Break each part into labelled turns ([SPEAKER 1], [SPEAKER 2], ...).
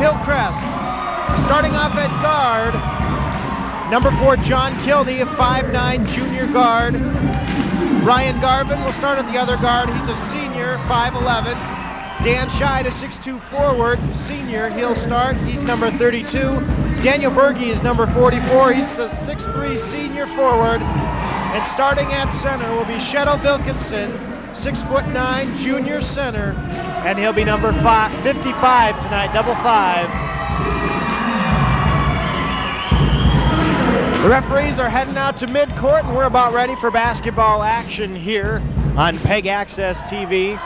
[SPEAKER 1] Hillcrest. Starting off at guard, number 4, John Kildee, a 5'9" junior guard. Ryan Garvin will start at the other guard. He's a senior, 5'11". Dan Scheid, a 6'2" forward, senior. He'll start. He's number 32. Daniel Berge is number 44. He's a 6'3" senior forward. And starting at center will be Shettle Wilkinson, 6'9" junior center. And he'll be number 55 tonight, double 5. The referees are heading out to midcourt, and we're about ready for basketball action here on PEG Access TV.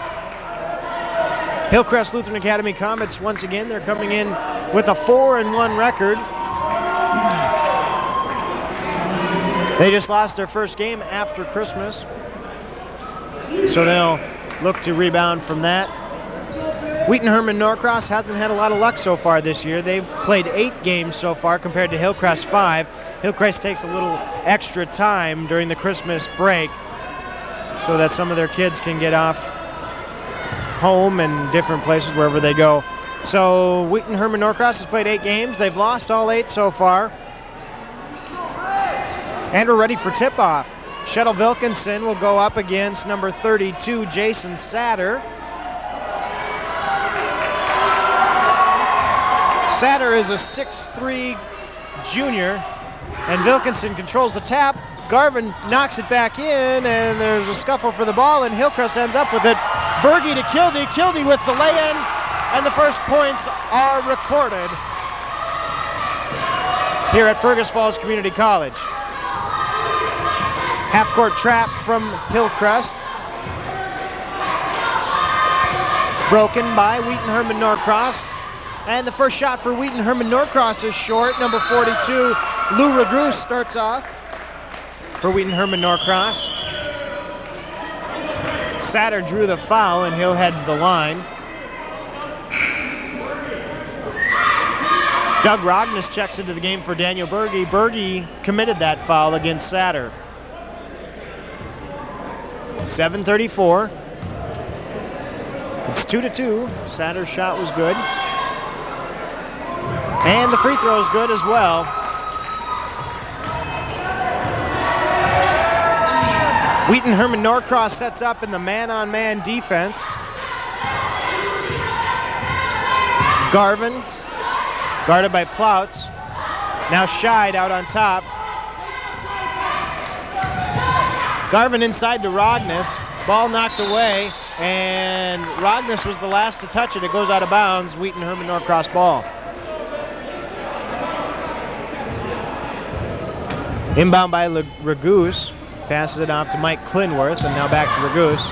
[SPEAKER 1] Hillcrest Lutheran Academy Comets, once again, they're coming in with a 4-1 record. They just lost their first game after Christmas, so they'll look to rebound from that. Wheaton Herman Norcross hasn't had a lot of luck so far this year. They've played 8 games so far compared to Hillcrest 5. Hillcrest takes a little extra time during the Christmas break so that some of their kids can get off home and different places wherever they go. So Wheaton Herman Norcross has played 8 games. They've lost all 8 so far. And we're ready for tip-off. Shettle Wilkinson will go up against number 32, Jason Satter. Satter is a 6'3" junior, and Wilkinson controls the tap. Garvin knocks it back in, and there's a scuffle for the ball, and Hillcrest ends up with it. Berge to Kildee. Kildee with the lay-in, and the first points are recorded here at Fergus Falls Community College. Half-court trap from Hillcrest. Broken by Wheaton Herman Norcross. And the first shot for Wheaton Herman Norcross is short. Number 42, Lou Regrus, starts off for Wheaton Herman Norcross. Satter drew the foul, and he'll head to the line. Doug Rognes checks into the game for Daniel Berge. Berge committed that foul against Satter. 7:34. It's 2-2. Satter's shot was good. And the free throw is good as well. Wheaton Herman Norcross sets up in the man-on-man defense. Garvin, guarded by Plouts. Now Scheid out on top. Garvin inside to Rognes. Ball knocked away, and Rognes was the last to touch it. It goes out of bounds. Wheaton Herman Norcross ball. Inbound by Regus. Passes it off to Mike Clinworth, and now back to Regus.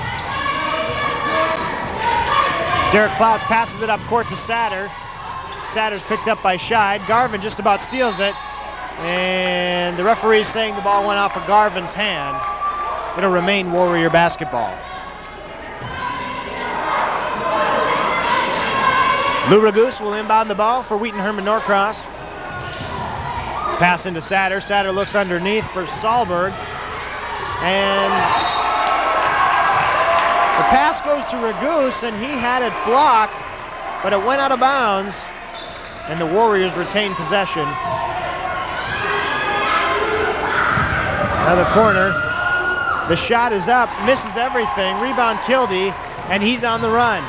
[SPEAKER 1] Derek Plouts passes it up court to Satter. Satter's picked up by Scheid. Garvin just about steals it, and the referee's saying the ball went off of Garvin's hand. It'll remain Warrior basketball. Lou Regus will inbound the ball for Wheaton Herman Norcross. Pass into Satter. Satter looks underneath for Sahlberg. And the pass goes to Regus, and he had it blocked, but it went out of bounds, and the Warriors retain possession. Another corner. The shot is up, misses everything. Rebound Kildee, and he's on the run.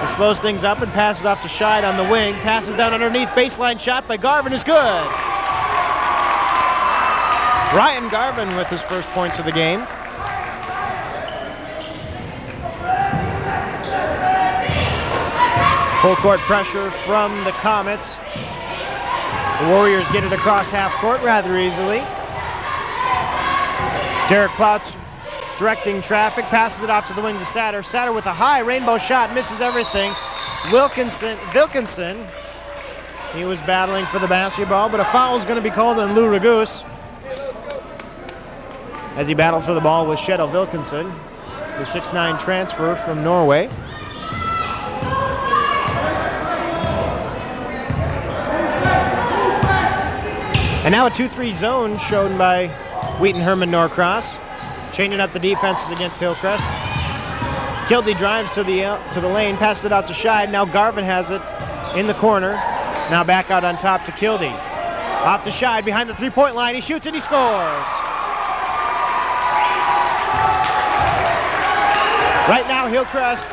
[SPEAKER 1] He slows things up and passes off to Scheid on the wing. Passes down underneath. Baseline shot by Garvin is good. Ryan Garvin with his first points of the game. Full court pressure from the Comets. The Warriors get it across half court rather easily. Derek Plouts directing traffic, passes it off to the wing to Satter. Satter with a high rainbow shot, misses everything. Wilkinson, he was battling for the basketball, but a foul is going to be called on Lou Regus as he battled for the ball with Shettle Wilkinson, the 6'9" transfer from Norway. And now a 2-3 zone shown by Wheaton Herman Norcross, changing up the defenses against Hillcrest. Kildee drives to the lane, passes it out to Scheid. Now Garvin has it in the corner. Now back out on top to Kildee. Off to Scheid behind the three-point line. He shoots and he scores. Right now, Hillcrest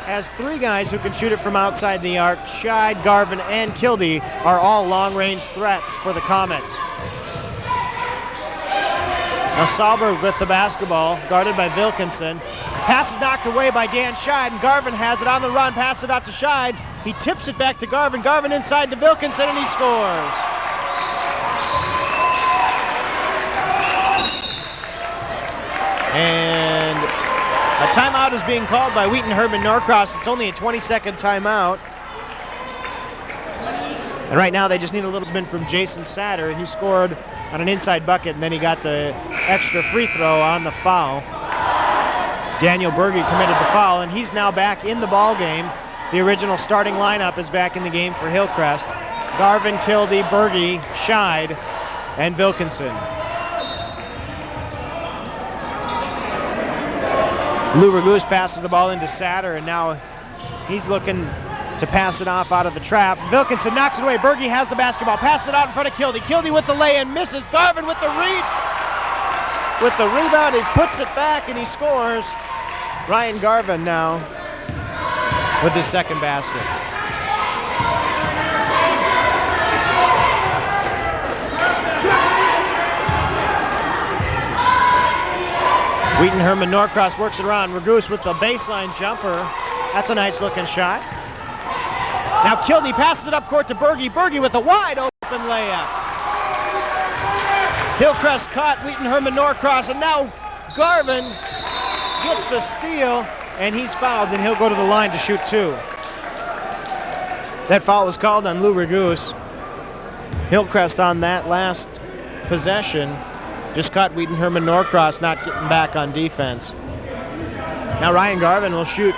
[SPEAKER 1] has 3 guys who can shoot it from outside the arc. Scheid, Garvin, and Kildee are all long-range threats for the Comets. Now Sahlberg with the basketball, guarded by Wilkinson. Pass is knocked away by Dan Scheid, and Garvin has it on the run. Pass it off to Scheid. He tips it back to Garvin. Garvin inside to Wilkinson, and he scores. And a timeout is being called by Wheaton Herman Norcross. It's only a 20-second timeout. And right now they just need a little spin from Jason Satter. He scored on an inside bucket, and then he got the extra free throw on the foul. Daniel Berge committed the foul, and he's now back in the ball game. The original starting lineup is back in the game for Hillcrest. Garvin, Kildee, Berge, Scheid, and Wilkinson. Lou Raguse passes the ball into Satter, and now he's looking to pass it off out of the trap. Wilkinson knocks it away. Berge has the basketball. Passes it out in front of Kildee. Kildee with the lay-in, misses. Garvin with the reach. With the rebound, he puts it back and he scores. Ryan Garvin now with his second basket. Wheaton Herman Norcross works it around. Raguse with the baseline jumper. That's a nice looking shot. Now Kildee passes it up court to Berge. Berge with a wide open layup. Hillcrest caught Wheaton Herman Norcross, and now Garvin gets the steal, and he's fouled, and he'll go to the line to shoot 2. That foul was called on Lou Raguse. Hillcrest on that last possession just caught Wheaton Herman Norcross not getting back on defense. Now Ryan Garvin will shoot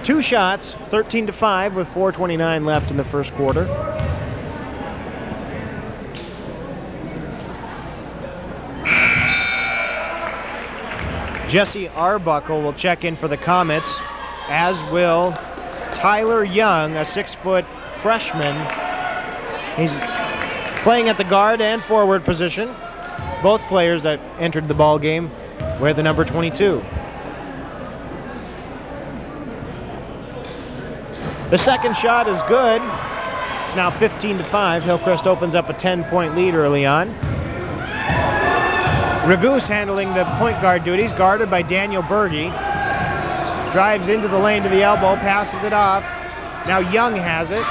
[SPEAKER 1] 2 shots, 13-5 with 4:29 left in the first quarter. Jesse Arbuckle will check in for the Comets, as will Tyler Young, a 6-foot freshman. He's playing at the guard and forward position. Both players that entered the ball game wear the number 22. The second shot is good. It's now 15-5. Hillcrest opens up a 10-point lead early on. Raguse handling the point guard duties, guarded by Daniel Berge. Drives into the lane to the elbow, passes it off. Now Young has it.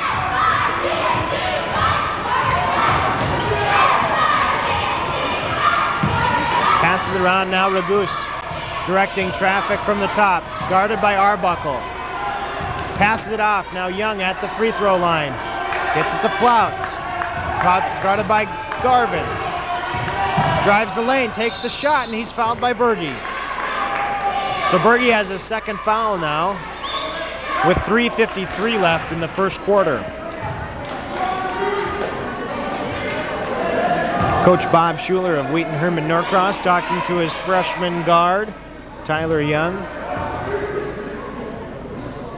[SPEAKER 1] Passes it around now, Raguse directing traffic from the top, guarded by Arbuckle. Passes it off, now Young at the free throw line. Gets it to Ploutz. Ploutz is guarded by Garvin. Drives the lane, takes the shot, and he's fouled by Berge. So Berge has his second foul now, with 3:53 left in the first quarter. Coach Bob Schuler of Wheaton Herman Norcross talking to his freshman guard, Tyler Young.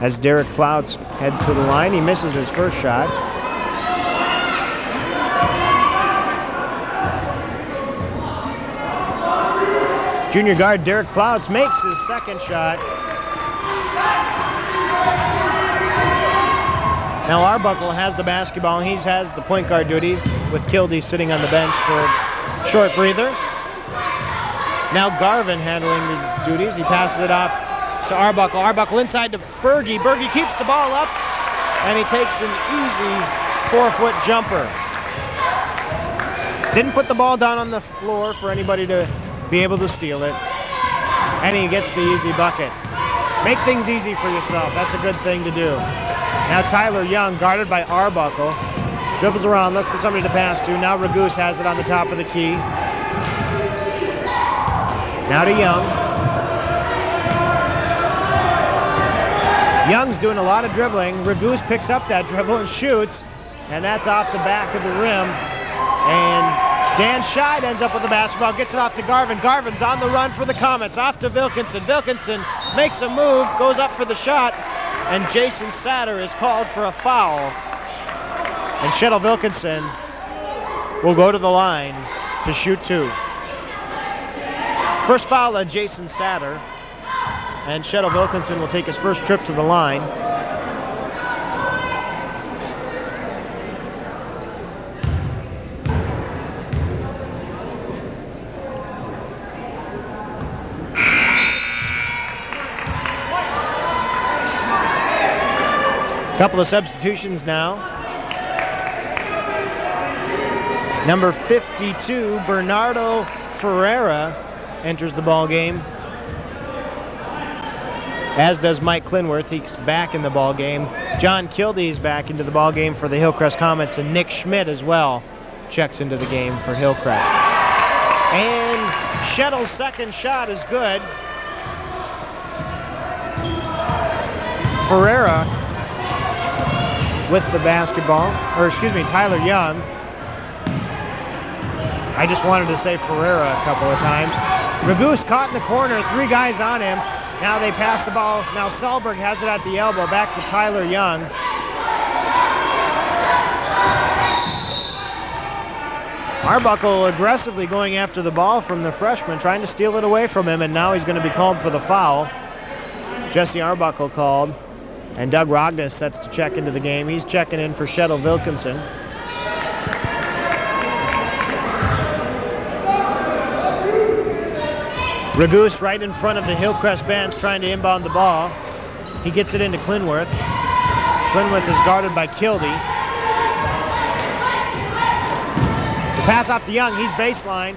[SPEAKER 1] As Derek Ploutz heads to the line, he misses his first shot. Junior guard Derek Ploutz makes his second shot. Now Arbuckle has the basketball. He has the point guard duties with Kildee sitting on the bench for a short breather. Now Garvin handling the duties. He passes it off to Arbuckle. Arbuckle inside to Berge. Berge keeps the ball up, and he takes an easy 4-foot jumper. Didn't put the ball down on the floor for anybody to be able to steal it. And he gets the easy bucket. Make things easy for yourself. That's a good thing to do. Now Tyler Young, guarded by Arbuckle, dribbles around, looks for somebody to pass to. Now Raguse has it on the top of the key. Now to Young. Young's doing a lot of dribbling. Raguse picks up that dribble and shoots, and that's off the back of the rim. And Dan Scheid ends up with the basketball, gets it off to Garvin. Garvin's on the run for the Comets, off to Wilkinson. Wilkinson makes a move, goes up for the shot, and Jason Satter is called for a foul. And Shettle Wilkinson will go to the line to shoot 2. First foul on Jason Satter, and Shettle Wilkinson will take his first trip to the line. Couple of substitutions now. Number 52, Bernardo Ferreira, enters the ball game, as does Mike Clinworth. He's back in the ball game. John Kildee's back into the ball game for the Hillcrest Comets, and Nick Schmidt as well checks into the game for Hillcrest. And Shettle's second shot is good. Ferreira with the basketball, or excuse me, Tyler Young. I just wanted to say Ferreira a couple of times. Ragus caught in the corner, 3 guys on him. Now they pass the ball. Now Sahlberg has it at the elbow, back to Tyler Young. Arbuckle aggressively going after the ball from the freshman, trying to steal it away from him, and now he's going to be called for the foul. Jesse Arbuckle called, and Doug Rognes sets to check into the game. He's checking in for Shettle Wilkinson. Ragus right in front of the Hillcrest bench trying to inbound the ball. He gets it into Clinworth. Clinworth is guarded by Kildee. The pass off to Young, he's baseline.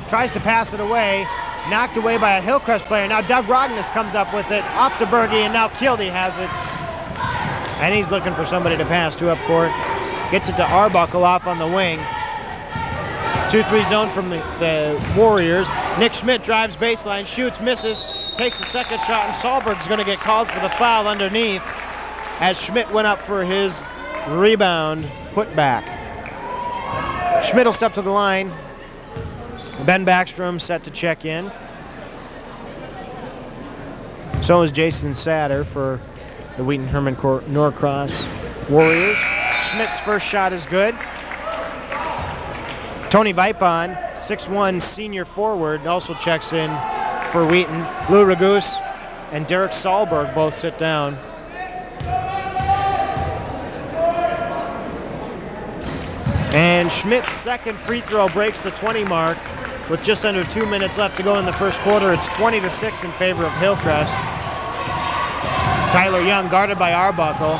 [SPEAKER 1] Tries to pass it away. Knocked away by a Hillcrest player. Now Doug Rognes comes up with it. Off to Berge, and now Kildee has it. And he's looking for somebody to pass to up court. Gets it to Arbuckle off on the wing. 2-3 zone from the Warriors. Nick Schmidt drives baseline, shoots, misses, takes a second shot, and Sahlberg's going to get called for the foul underneath as Schmidt went up for his rebound putback. Schmidt will step to the line. Ben Backstrom set to check in. So is Jason Satter for the Wheaton Herman Norcross Warriors. Schmidt's first shot is good. Tony Vipon, 6'1" senior forward, also checks in for Wheaton. Lou Ragus and Derek Sahlberg both sit down. And Schmidt's second free throw breaks the 20 mark with just under 2 minutes left to go in the first quarter. It's 20-6 in favor of Hillcrest. Tyler Young guarded by Arbuckle.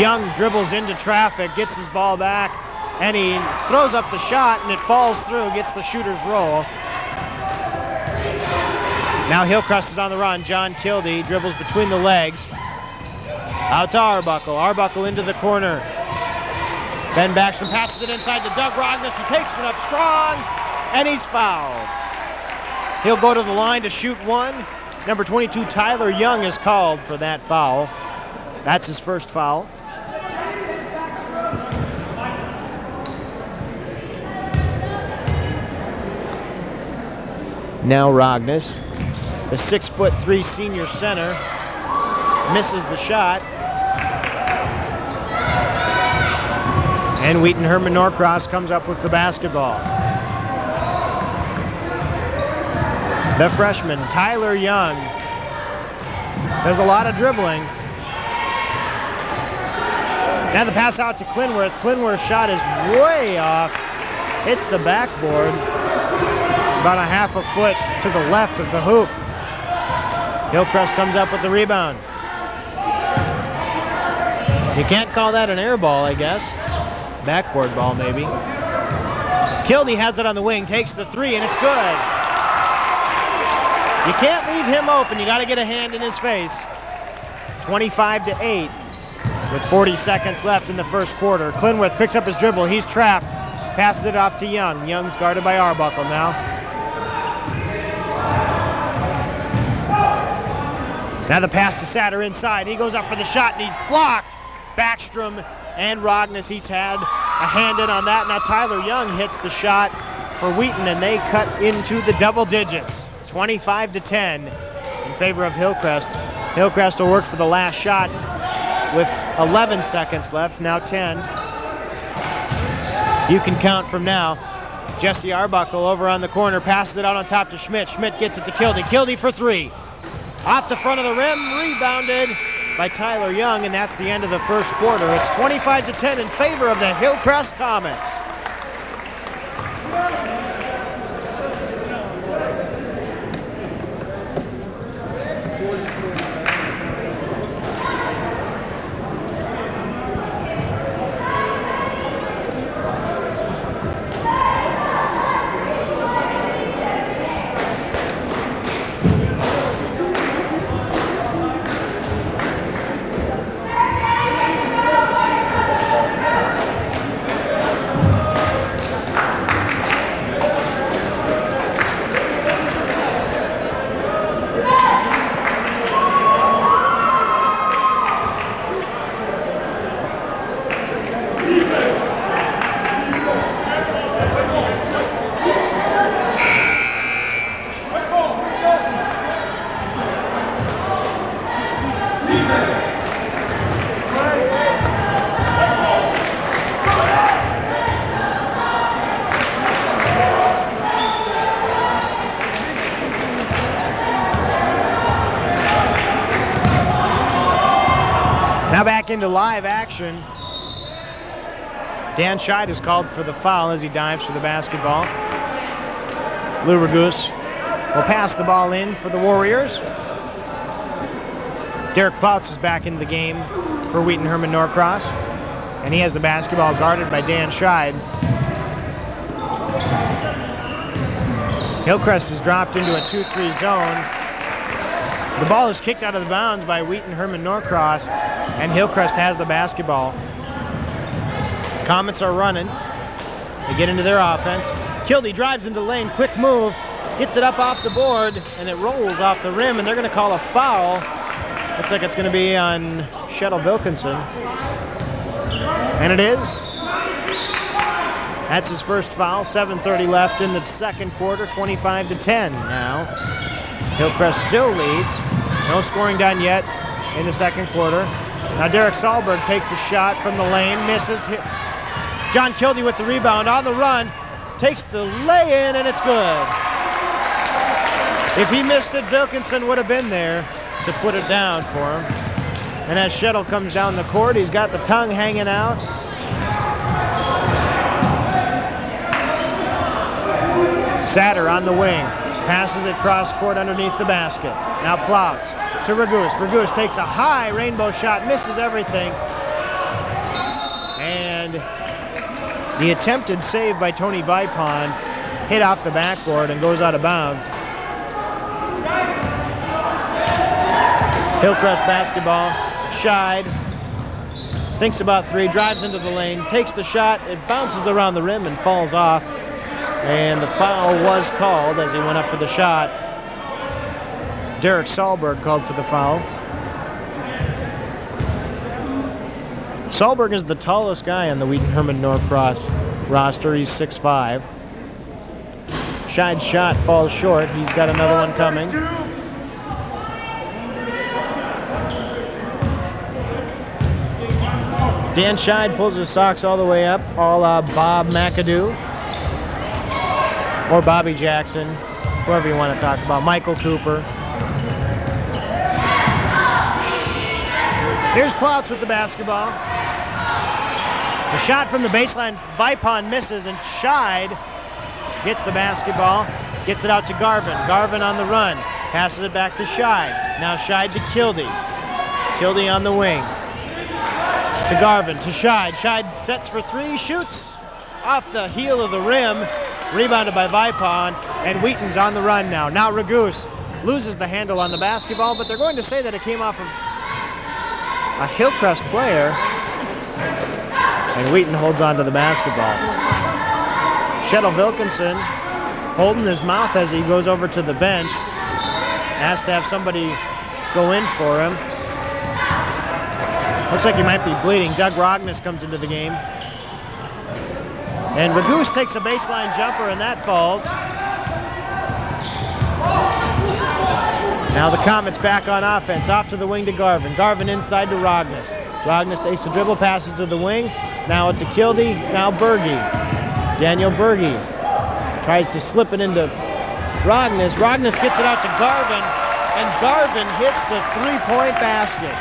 [SPEAKER 1] Young dribbles into traffic, gets his ball back, and he throws up the shot, and it falls through, gets the shooter's roll. Now Hillcrest is on the run. John Kildee dribbles between the legs. Out to Arbuckle. Arbuckle into the corner. Ben Backstrom passes it inside to Doug Rognes. He takes it up strong, and he's fouled. He'll go to the line to shoot one. Number 22, Tyler Young, is called for that foul. That's his first foul. Now Rognes, the 6'3" senior center, misses the shot. And Wheaton Herman Norcross comes up with the basketball. The freshman, Tyler Young, does a lot of dribbling. Now the pass out to Clinworth. Clinworth's shot is way off. Hits the backboard. About a half a foot to the left of the hoop. Hillcrest comes up with the rebound. You can't call that an air ball, I guess. Backboard ball, maybe. Kildee has it on the wing, takes the three, and it's good. You can't leave him open. You got to get a hand in his face. 25-8 with 40 seconds left in the first quarter. Clinworth picks up his dribble. He's trapped. Passes it off to Young. Young's guarded by Arbuckle now. Now the pass to Satter inside. He goes up for the shot, and he's blocked. Backstrom and Rognes each had a hand in on that. Now Tyler Young hits the shot for Wheaton, and they cut into the double digits. 25-10 in favor of Hillcrest. Hillcrest will work for the last shot with 11 seconds left, now 10. You can count from now. Jesse Arbuckle over on the corner, passes it out on top to Schmidt. Schmidt gets it to Kildee. Kildee for three. Off the front of the rim, rebounded by Tyler Young, and that's the end of the first quarter. It's 25-10 in favor of the Hillcrest Comets. Now back into live action. Dan Scheid is called for the foul as he dives for the basketball. Lou Ragus will pass the ball in for the Warriors. Derek Plotz is back into the game for Wheaton Herman Norcross, and he has the basketball guarded by Dan Scheid. Hillcrest is dropped into a 2-3 zone. The ball is kicked out of the bounds by Wheaton Herman Norcross, and Hillcrest has the basketball. Comets are running. They get into their offense. Kildee drives into the lane, quick move, gets it up off the board, and it rolls off the rim, and they're going to call a foul. Looks like it's going to be on Shettle Wilkinson. And it is. That's his first foul. 7:30 left in the second quarter, 25-10 now. Hillcrest still leads. No scoring done yet in the second quarter. Now Derek Sahlberg takes a shot from the lane, misses. John Kildee with the rebound on the run, takes the lay-in, and it's good. If he missed it, Wilkinson would have been there to put it down for him. And as Shettle comes down the court, he's got the tongue hanging out. Satter on the wing. Passes it cross court underneath the basket. Now Plotz to Ragus. Ragus takes a high rainbow shot, misses everything. And the attempted save by Tony Vipon hit off the backboard and goes out of bounds. Hillcrest basketball. Scheid thinks about three, drives into the lane, takes the shot. It bounces around the rim and falls off. And the foul was called as he went up for the shot. Derek Sahlberg called for the foul. Sahlberg is the tallest guy on the Wheaton Herman Norcross roster. He's 6'5". Scheid's shot falls short. He's got another one coming. Dan Scheid pulls his socks all the way up, a la Bob McAdoo. Or Bobby Jackson, whoever you want to talk about. Michael Cooper. Here's Plotz with the basketball. The shot from the baseline, Vipon misses, and Scheid gets the basketball, gets it out to Garvin. Garvin on the run, passes it back to Scheid. Now Scheid to Kildee. Kildee on the wing. To Garvin, to Scheid. Scheid sets for three, shoots off the heel of the rim. Rebounded by Vipon, and Wheaton's on the run now. Now Ragus loses the handle on the basketball, but they're going to say that it came off of a Hillcrest player, and Wheaton holds on to the basketball. Shettle Wilkinson holding his mouth as he goes over to the bench. Asked to have somebody go in for him. Looks like he might be bleeding. Doug Rogness comes into the game. And Ragus takes a baseline jumper, and that falls. Now the Comets back on offense. Off to the wing to Garvin. Garvin inside to Rogness. Rognes takes the dribble, passes to the wing. Now it's to Kildee, now Berge. Daniel Berge tries to slip it into Rognes. Rognes gets it out to Garvin, and Garvin hits the three-point basket.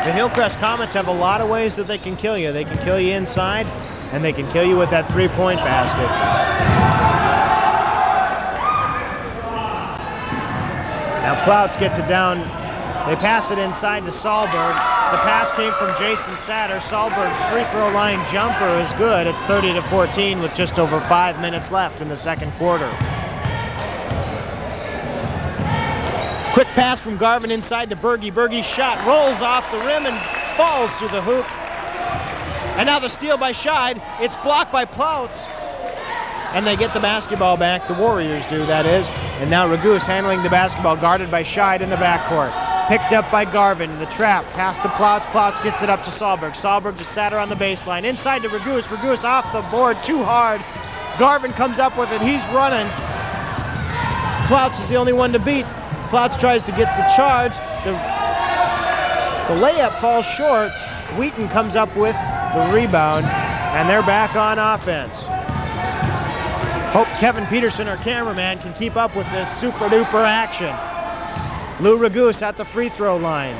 [SPEAKER 1] The Hillcrest Comets have a lot of ways that they can kill you. They can kill you inside, and they can kill you with that three-point basket. Now Plouts gets it down. They pass it inside to Sahlberg. The pass came from Jason Satter. Sahlberg's free throw line jumper is good. It's 30-14 with just over 5 minutes left in the second quarter. Quick pass from Garvin inside to Berge. Berge's shot rolls off the rim and falls through the hoop. And now the steal by Scheid. It's blocked by Plouts. And they get the basketball back. The Warriors do, that is. And now Raguse handling the basketball, guarded by Scheid in the backcourt. Picked up by Garvin in the trap. Pass to Plouts. Plouts gets it up to Sahlberg. Sahlberg to Satter on the baseline. Inside to Raguse. Raguse off the board too hard. Garvin comes up with it. He's running. Plouts is the only one to beat. Plouts tries to get the charge. The layup falls short. Wheaton comes up with the rebound, and they're back on offense. Hope Kevin Peterson, our cameraman, can keep up with this super-duper action. Lou Raguse at the free throw line.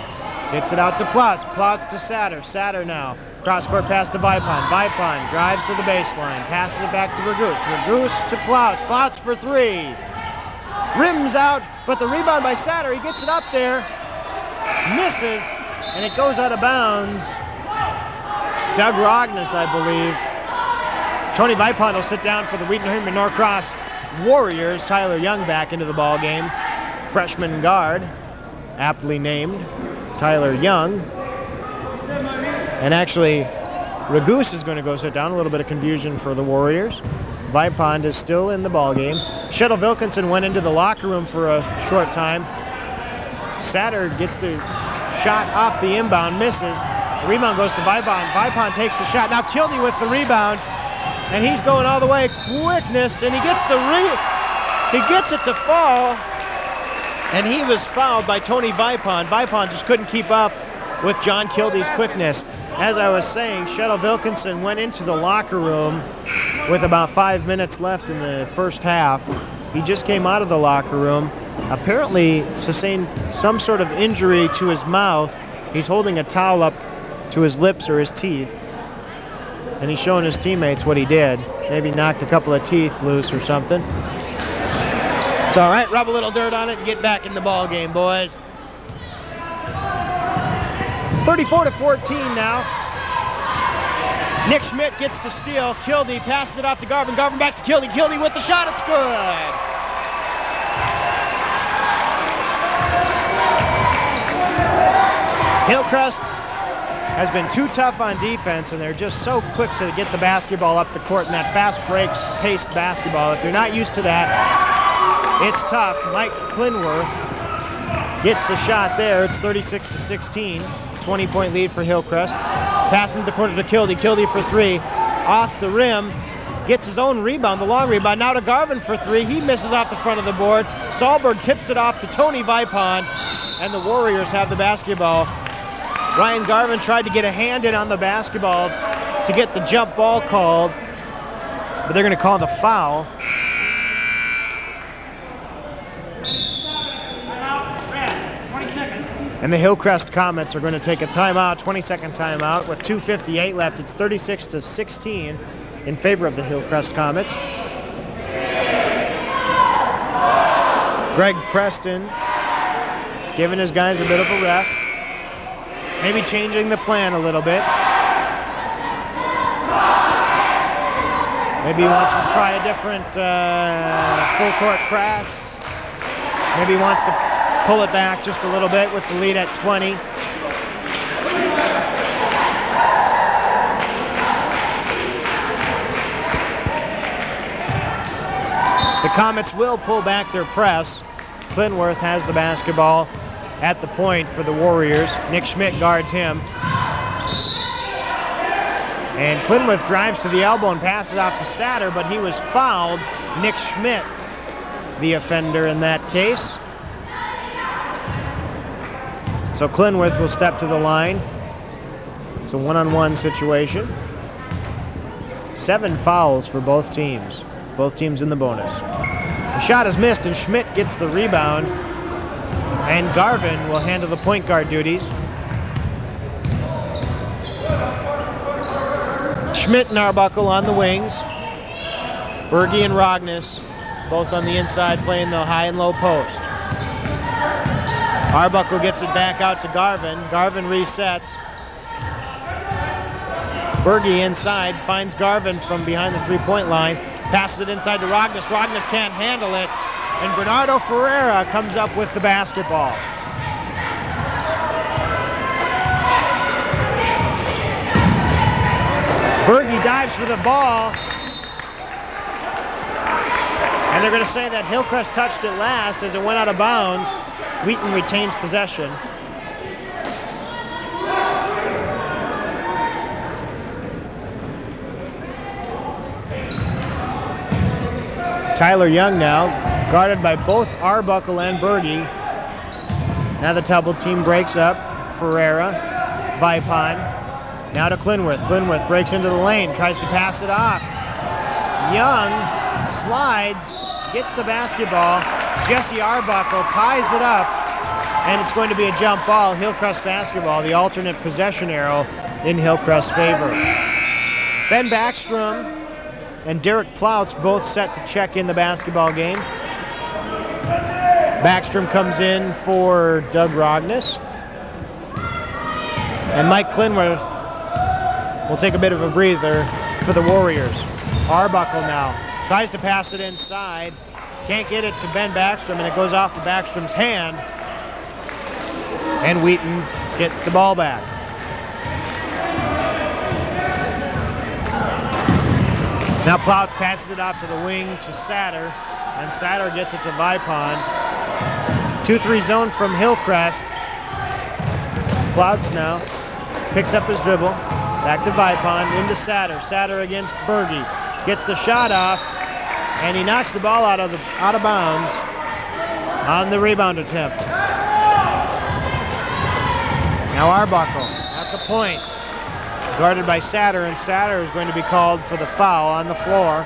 [SPEAKER 1] Gets it out to Plouts. Plouts to Satter. Satter now. Cross-court pass to Vipon. Vipon drives to the baseline. Passes it back to Raguse. Raguse to Plouts. Plouts for three. Rims out, but the rebound by Satter. He gets it up there. Misses, and it goes out of bounds. Doug Rognes, I believe. Tony Vipon will sit down for the Wheaton Herman Norcross Warriors. Tyler Young back into the ball game. Freshman guard, aptly named Tyler Young. And actually, Raguse is going to go sit down. A little bit of confusion for the Warriors. Vipond is still in the ball game. Shettle Wilkinson went into the locker room for a short time. Satter gets the shot off the inbound, misses. The rebound goes to Vipond. Vipond takes the shot. Now Kildee with the rebound, and he's going all the way. Quickness, and he gets it to fall, and he was fouled by Tony Vipond. Vipond just couldn't keep up with John Kildee's quickness. As I was saying, Shettle Wilkinson went into the locker room with about 5 minutes left in the first half. He just came out of the locker room, apparently sustained some sort of injury to his mouth. He's holding a towel up to his lips or his teeth, and he's showing his teammates what he did. Maybe knocked a couple of teeth loose or something. It's all right, rub a little dirt on it and get back in the ball game, boys. 34-14 now. Nick Schmidt gets the steal. Kildee passes it off to Garvin. Garvin back to Kildee. Kildee with the shot. It's good. Hillcrest has been too tough on defense, and they're just so quick to get the basketball up the court in that fast break-paced basketball. If you're not used to that, it's tough. Mike Clinworth gets the shot there. It's 36-16. 20-point lead for Hillcrest. Passing the corner to Kildee. Kildee for three. Off the rim. Gets his own rebound, the long rebound. Now to Garvin for three. He misses off the front of the board. Sahlberg tips it off to Tony Vipond, and the Warriors have the basketball. Ryan Garvin tried to get a hand in on the basketball to get the jump ball called, but they're going to call the foul. And the Hillcrest Comets are going to take a timeout, 20-second timeout, with 2:58 left. It's 36-16 in favor of the Hillcrest Comets. Greg Preston giving his guys a bit of a rest. Maybe changing the plan a little bit. Maybe he wants to try a different full court press. Maybe he wants to pull it back just a little bit with the lead at 20. The Comets will pull back their press. Clinworth has the basketball at the point for the Warriors. Nick Schmidt guards him. And Clinworth drives to the elbow and passes off to Satter, but he was fouled. Nick Schmidt, the offender in that case. So Clinworth will step to the line. It's a one-on-one situation. 7 fouls for both teams. Both teams in the bonus. The shot is missed and Schmidt gets the rebound. And Garvin will handle the point guard duties. Schmidt and Arbuckle on the wings. Berge and Rognus both on the inside playing the high and low post. Arbuckle gets it back out to Garvin. Garvin resets. Berge inside, finds Garvin from behind the three-point line. Passes it inside to Rognus. Rognus can't handle it. And Bernardo Ferreira comes up with the basketball. Berge dives for the ball. And they're going to say that Hillcrest touched it last as it went out of bounds. Wheaton retains possession. Tyler Young now, guarded by both Arbuckle and Berge. Now the double team breaks up. Ferreira, Vipon. Now to Clinworth. Clinworth breaks into the lane, tries to pass it off. Young slides, gets the basketball. Jesse Arbuckle ties it up, and it's going to be a jump ball. Hillcrest basketball, the alternate possession arrow in Hillcrest's favor. Ben Backstrom and Derek Ploutz both set to check in the basketball game. Backstrom comes in for Doug Rognus. And Mike Clinworth will take a bit of a breather for the Warriors. Arbuckle now tries to pass it inside. Can't get it to Ben Backstrom, and it goes off of Backstrom's hand. And Wheaton gets the ball back. Now Ploutz passes it off to the wing to Satter, and Satter gets it to Vipon. 2-3 zone from Hillcrest. Ploutz now picks up his dribble, back to Vipon, into Satter. Satter against Berge, gets the shot off, and he knocks the ball out of bounds on the rebound attempt. Now Arbuckle at the point, guarded by Satter, and Satter is going to be called for the foul on the floor.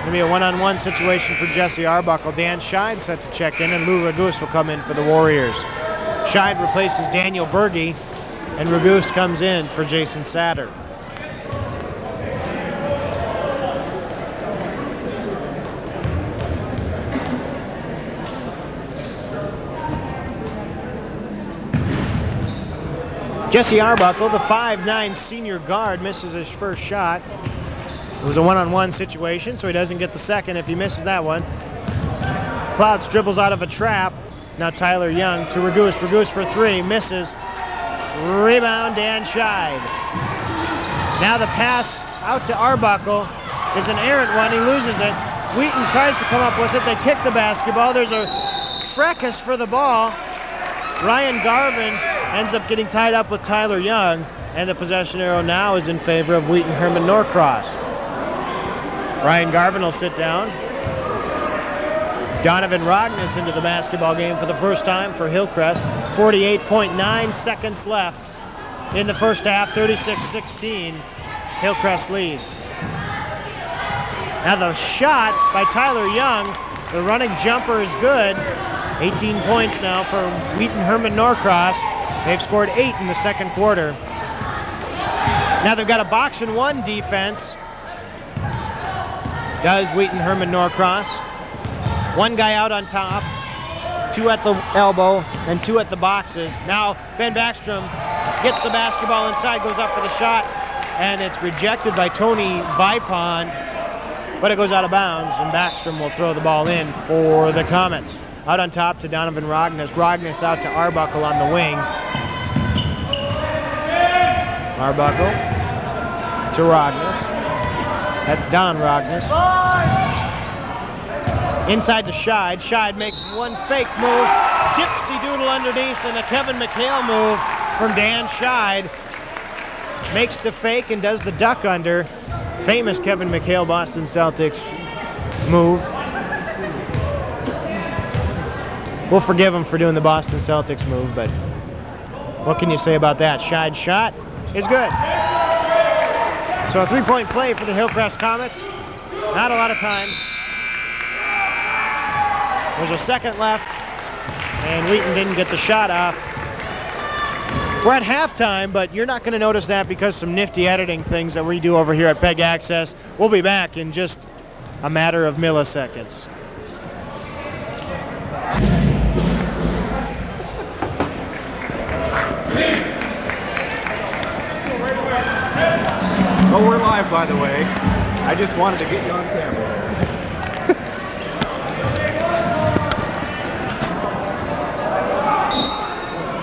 [SPEAKER 1] Going to be a one-on-one situation for Jesse Arbuckle. Dan Scheid set to check in, and Lou Ragus will come in for the Warriors. Scheid replaces Daniel Berge, and Ragus comes in for Jason Satter. Jesse Arbuckle, the 5'9" senior guard, misses his first shot. It was a one-on-one situation, so he doesn't get the second if he misses that one. Ploutz dribbles out of a trap. Now Tyler Young to Ragus. Ragus for three, misses. Rebound, Dan Scheid. Now the pass out to Arbuckle is an errant one. He loses it. Wheaton tries to come up with it. They kick the basketball. There's a fracas for the ball. Ryan Garvin ends up getting tied up with Tyler Young, and the possession arrow now is in favor of Wheaton Herman Norcross. Ryan Garvin will sit down. Donovan Rognus into the basketball game for the first time for Hillcrest. 48.9 seconds left in the first half, 36-16. Hillcrest leads. Now the shot by Tyler Young, the running jumper is good. 18 points now for Wheaton Herman Norcross. They've scored 8 in the second quarter. Now they've got a box and one defense. Does Wheaton Herman Norcross. One guy out on top, 2 at the elbow, and 2 at the boxes. Now Ben Backstrom gets the basketball inside, goes up for the shot, and it's rejected by Tony Vipon, but it goes out of bounds, and Backstrom will throw the ball in for the Comets. Out on top to Donovan Rognus. Rognus out to Arbuckle on the wing. Arbuckle to Rognus. That's Don Rognus. Inside to Scheid. Scheid makes one fake move. Dipsy doodle underneath, and a Kevin McHale move from Dan Scheid. Makes the fake and does the duck under. Famous Kevin McHale Boston Celtics move. We'll forgive him for doing the Boston Celtics move, but What can you say about that? Scheid shot is good. So a 3-point play for the Hillcrest Comets. Not a lot of time. There's a second left, and Wheaton didn't get the shot off. We're at halftime, but you're not going to notice that because some nifty editing things that we do over here at PEG Access. We'll be back in just a matter of milliseconds.
[SPEAKER 2] Oh, we're live, by the way. I just wanted to get you on camera.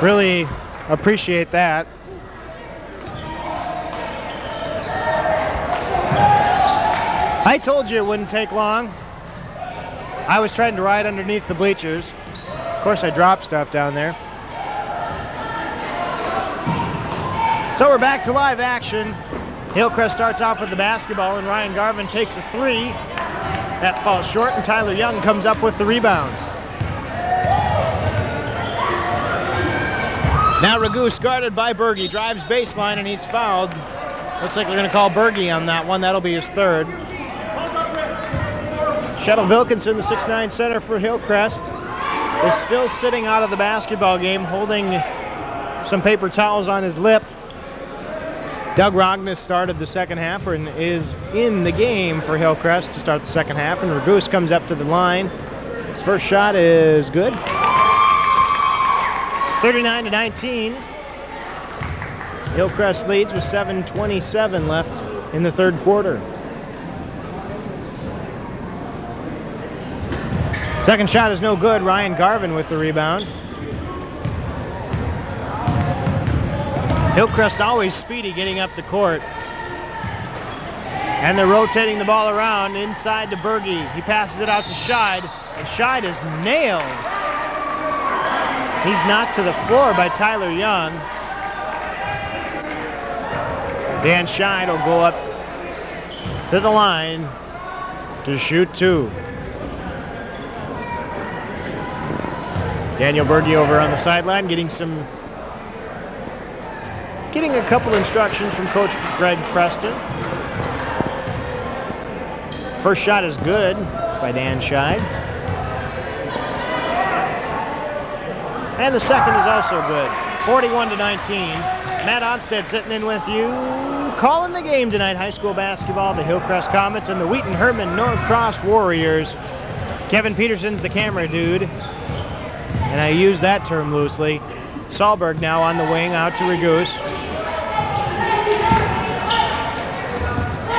[SPEAKER 1] Really appreciate that. I told you it wouldn't take long. I was trying to ride underneath the bleachers. Of course, I dropped stuff down there. So we're back to live action. Hillcrest starts off with the basketball, and Ryan Garvin takes a three. That falls short, and Tyler Young comes up with the rebound. Now Ragus guarded by Berge, drives baseline, and he's fouled. Looks like they're going to call Berge on that one. That'll be his third. Shettle Wilkinson, the 6'9" center for Hillcrest, is still sitting out of the basketball game, holding some paper towels on his lip. Doug Rogness started the second half and is in the game for Hillcrest to start the second half, and Ragus comes up to the line. His first shot is good. 39-19. Hillcrest leads with 7:27 left in the third quarter. Second shot is no good. Ryan Garvin with the rebound. Hillcrest always speedy getting up the court. And they're rotating the ball around inside to Berge. He passes it out to Scheid, and Scheid is nailed. He's knocked to the floor by Tyler Young. Dan Scheid will go up to the line to shoot two. Daniel Berge over on the sideline getting a couple instructions from Coach Greg Preston. First shot is good by Dan Scheid. And the second is also good. 41-19. Matt Onstead sitting in with you. Calling the game tonight, high school basketball, the Hillcrest Comets and the Wheaton Herman Norcross Warriors. Kevin Peterson's the camera dude, and I use that term loosely. Sahlberg now on the wing, out to Ragus.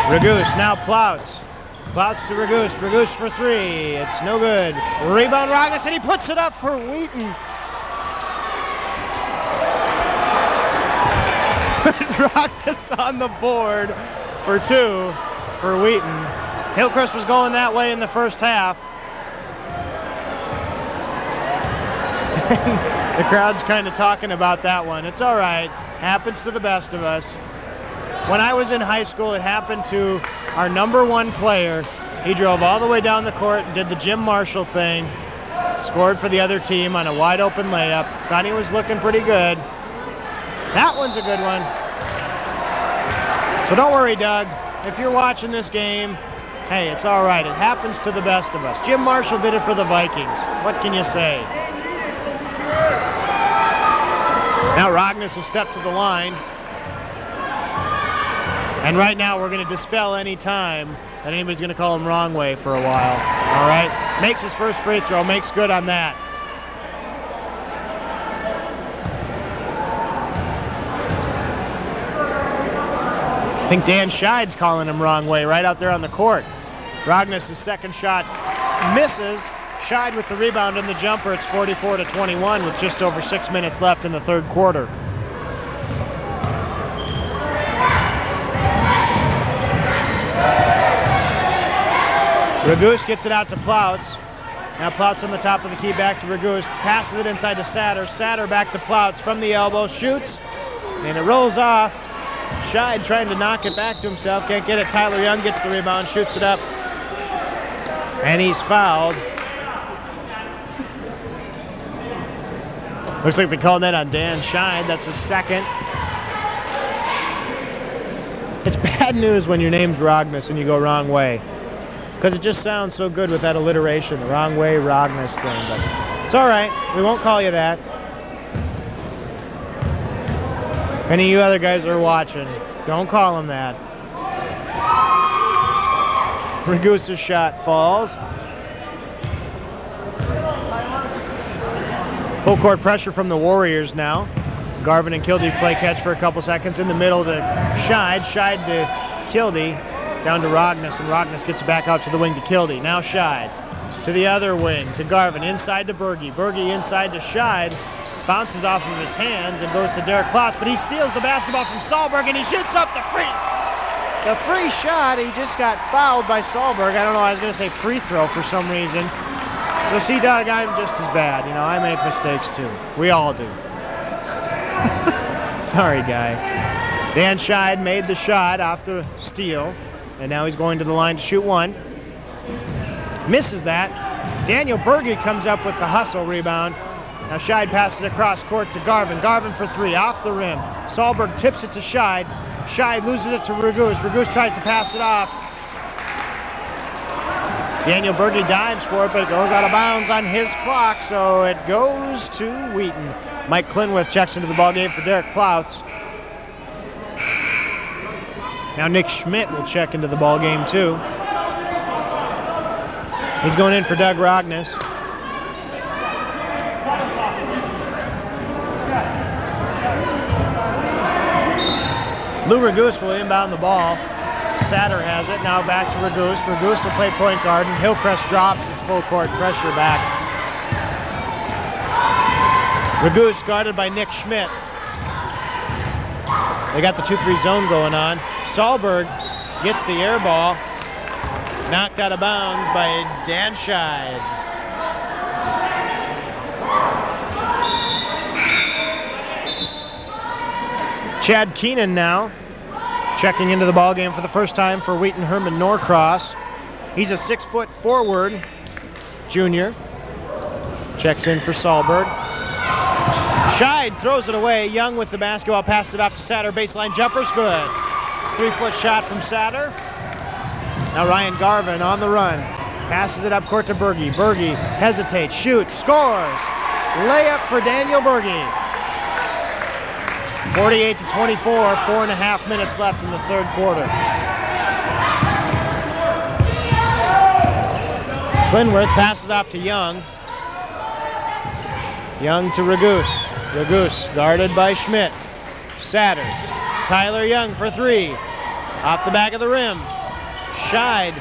[SPEAKER 1] Ragus, now Plouts. Plouts to Ragus. Ragus for three. It's no good. Rebound Rogness, and he puts it up for Wheaton. Rogness on the board for two for Wheaton. Hillcrest was going that way in the first half. The crowd's kind of talking about that one. It's all right. Happens to the best of us. When I was in high school, it happened to our #1 player. He drove all the way down the court and did the Jim Marshall thing. Scored for the other team on a wide open layup. Thought he was looking pretty good. That one's a good one. So don't worry, Doug. If you're watching this game, hey, it's all right. It happens to the best of us. Jim Marshall did it for the Vikings. What can you say? Now Rogness will step to the line. And right now we're going to dispel any time that anybody's going to call him wrong way for a while. All right? Makes his first free throw. Makes good on that. I think Dan Scheid's calling him wrong way right out there on the court. Rogness' second shot misses. Scheid with the rebound and the jumper. It's 44-21 with just over 6 minutes left in the third quarter. Ragus gets it out to Plouts. Now Plouts on the top of the key, back to Ragus. Passes it inside to Satter. Satter back to Plouts from the elbow. Shoots. And it rolls off. Scheid trying to knock it back to himself. Can't get it. Tyler Young gets the rebound. Shoots it up. And he's fouled. Looks like they called that on Dan Scheid. That's his second. It's bad news when your name's Rognus and you go wrong way, because it just sounds so good with that alliteration, the wrong way Rognus thing. But it's all right. We won't call you that. If any of you other guys are watching, don't call him that. Ragusa's shot falls. Full court pressure from the Warriors now. Garvin and Kildee play catch for a couple seconds. In the middle to Scheid. Scheid to Kildee. Down to Rognus, and Rognus gets it back out to the wing to Kildee. Now Scheid to the other wing to Garvin. Inside to Berge. Berge inside to Scheid. Bounces off of his hands and goes to Derek Plotz, but he steals the basketball from Sahlberg and he shoots up the free shot. He just got fouled by Sahlberg. I don't know, I was going to say free throw for some reason. So see, Doug, I'm just as bad. You know, I make mistakes too. We all do. Sorry, guy. Dan Scheid made the shot off the steal, and now he's going to the line to shoot one. Misses that. Daniel Berge comes up with the hustle rebound. Now Scheid passes across court to Garvin. Garvin for three, off the rim. Sahlberg tips it to Scheid. Scheid loses it to Ragus. Ragus tries to pass it off. Daniel Berge dives for it, but it goes out of bounds on his clock, so it goes to Wheaton. Mike Clinworth checks into the ballgame for Derek Plotz. Now Nick Schmidt will check into the ballgame too. He's going in for Doug Rognus. Lou Ragus will inbound the ball. Satter has it, now back to Ragus. Ragus will play point guard, and Hillcrest drops its full court pressure back. Ragus guarded by Nick Schmidt. They got the 2-3 zone going on. Sahlberg gets the air ball, knocked out of bounds by Dan Scheid. Chad Keenan now checking into the ballgame for the first time for Wheaton Herman Norcross. He's a 6-foot forward junior. Checks in for Sahlberg. Scheid throws it away. Young with the basketball, passes it off to Satter. Baseline jumper's good. 3-foot shot from Satter. Now Ryan Garvin on the run. Passes it up court to Berge. Berge hesitates, shoots, scores. Layup for Daniel Berge. 48-24, 4.5 minutes left in the third quarter. Clinworth passes off to Young. Young to Ragus. Ragus guarded by Schmidt. Satter. Tyler Young for three. Off the back of the rim. Scheid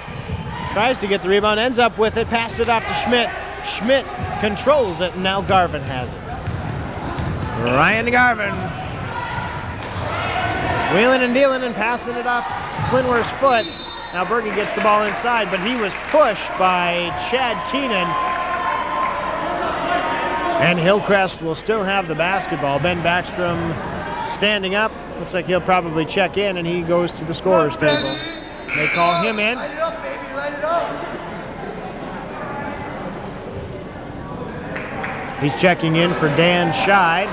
[SPEAKER 1] tries to get the rebound, ends up with it, passes it off to Schmidt. Schmidt controls it, and now Garvin has it. Ryan Garvin wheeling and dealing and passing it off Clinworth's foot. Now Berge gets the ball inside, but he was pushed by Chad Keenan. And Hillcrest will still have the basketball. Ben Backstrom standing up. Looks like he'll probably check in, and he goes to the scorer's table. They call him in.
[SPEAKER 3] Light it up, baby, light it up.
[SPEAKER 1] He's checking in for Dan Scheid.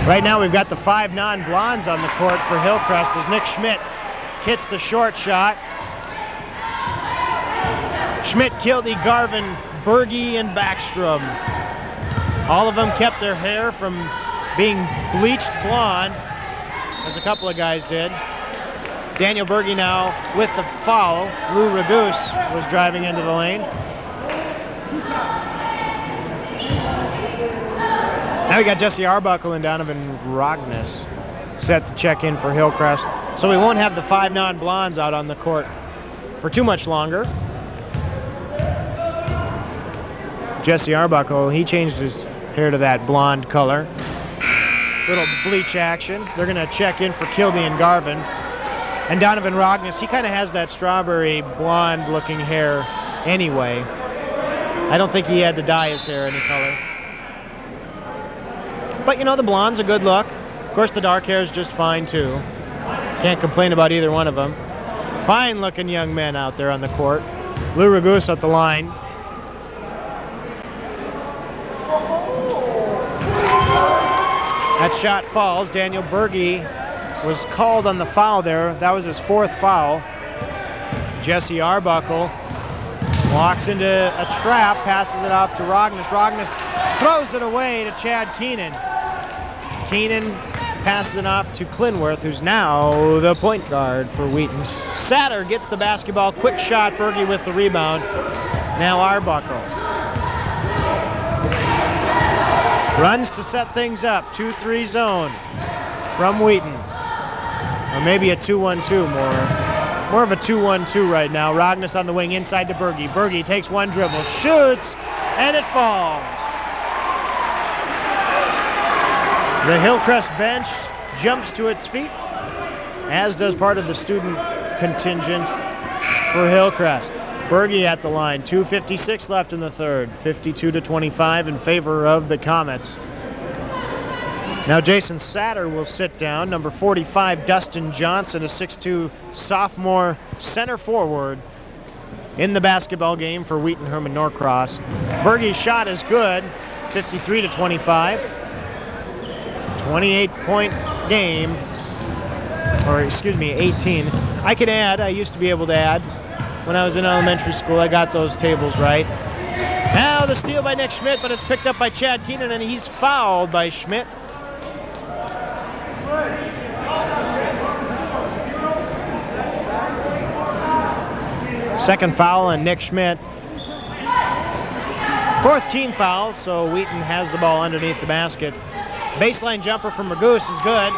[SPEAKER 1] Right now we've got the 5 non-blondes on the court for Hillcrest as Nick Schmidt hits the short shot. Schmidt, Kildee, Garvin, Berge, and Backstrom. All of them kept their hair from being bleached blonde, as a couple of guys did. Daniel Berge now with the foul. Lou Ragus was driving into the lane. Now we got Jesse Arbuckle and Donovan Rognus set to check in for Hillcrest. So we won't have the 5 non-blondes out on the court for too much longer. Jesse Arbuckle, he changed his hair to that blonde color. Little bleach action. They're going to check in for Kildee and Garvin. And Donovan Rognus, he kind of has that strawberry blonde looking hair anyway. I don't think he had to dye his hair any color. But you know, the blonde's a good look. Of course, the dark hair is just fine too. Can't complain about either one of them. Fine-looking young men out there on the court. Lou Ragus at the line. That shot falls. Daniel Berge was called on the foul there. That was his 4th foul. Jesse Arbuckle walks into a trap, passes it off to Rognus. Rognus throws it away to Chad Keenan. Keenan passes it off to Clinworth, who's now the point guard for Wheaton. Satter gets the basketball, quick shot, Berge with the rebound. Now Arbuckle. Runs to set things up, 2-3 zone from Wheaton. Or maybe a 2-1-2 more of a 2-1-2 right now. Rognus on the wing, inside to Berge. Berge takes one dribble, shoots, and it falls. The Hillcrest bench jumps to its feet, as does part of the student contingent for Hillcrest. Berge at the line, 2:56 left in the third, 52-25 in favor of the Comets. Now Jason Satter will sit down. Number 45, Dustin Johnson, a 6'2 sophomore center forward in the basketball game for Wheaton Herman Norcross. Berge's shot is good, 53-25. 28-point game, or excuse me, 18. I can add, I used to be able to add. When I was in elementary school, I got those tables right. Now the steal by Nick Schmidt, but it's picked up by Chad Keenan, and he's fouled by Schmidt. Second foul on Nick Schmidt. 4th team foul, so Wheaton has the ball underneath the basket. Baseline jumper from Ragus is good.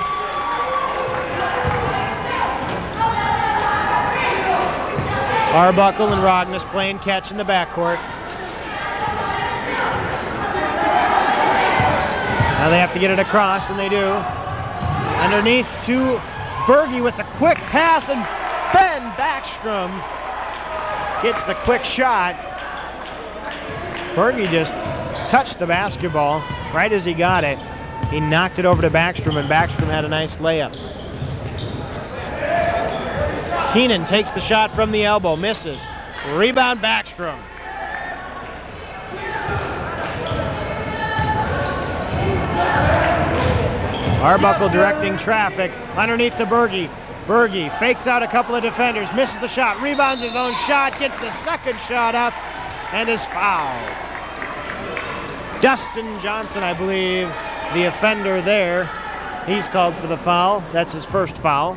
[SPEAKER 1] Arbuckle and Rognus playing catch in the backcourt. Now they have to get it across, and they do. Underneath to Berge with a quick pass, and Ben Backstrom gets the quick shot. Berge just touched the basketball right as he got it. He knocked it over to Backstrom, and Backstrom had a nice layup. Keenan takes the shot from the elbow, misses. Rebound Backstrom. Arbuckle directing traffic underneath to Berge. Berge fakes out a couple of defenders, misses the shot, rebounds his own shot, gets the second shot up, and is fouled. Dustin Johnson, I believe, the offender there. He's called for the foul. That's his first foul.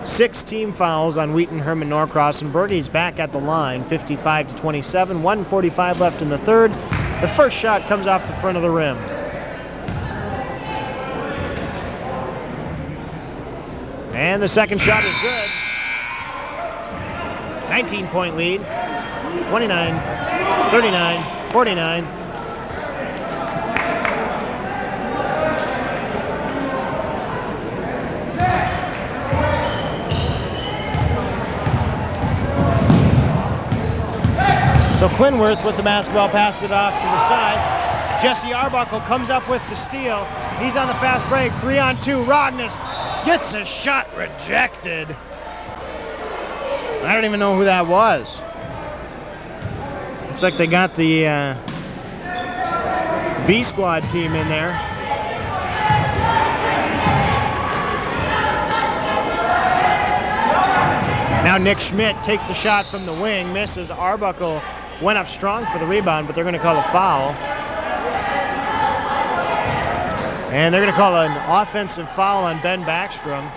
[SPEAKER 1] 6 team fouls on Wheaton Herman Norcross, and Berge's back at the line, 55-27, 1:45 left in the third. The first shot comes off the front of the rim. And the second shot is good. 19-point lead, 29, 39, 49. So Clinworth with the basketball, passes it off to the side. Jesse Arbuckle comes up with the steal. He's on the fast break, 3-on-2. Rognus gets a shot rejected. I don't even know who that was. Looks like they got the B squad team in there. Now Nick Schmidt takes the shot from the wing, misses. Arbuckle went up strong for the rebound, but they're going to call a foul. And they're going to call an offensive foul on Ben Backstrom.